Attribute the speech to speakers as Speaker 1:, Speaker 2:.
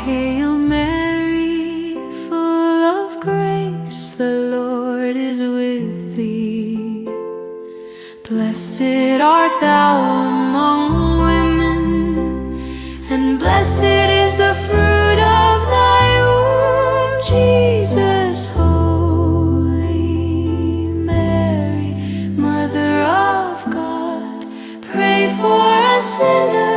Speaker 1: Hail Mary, full of grace, the Lord is with thee. Blessed art thou among women, and blessed is the fruit of thy womb, Jesus. Holy Mary, Mother of God, pray for us sinners,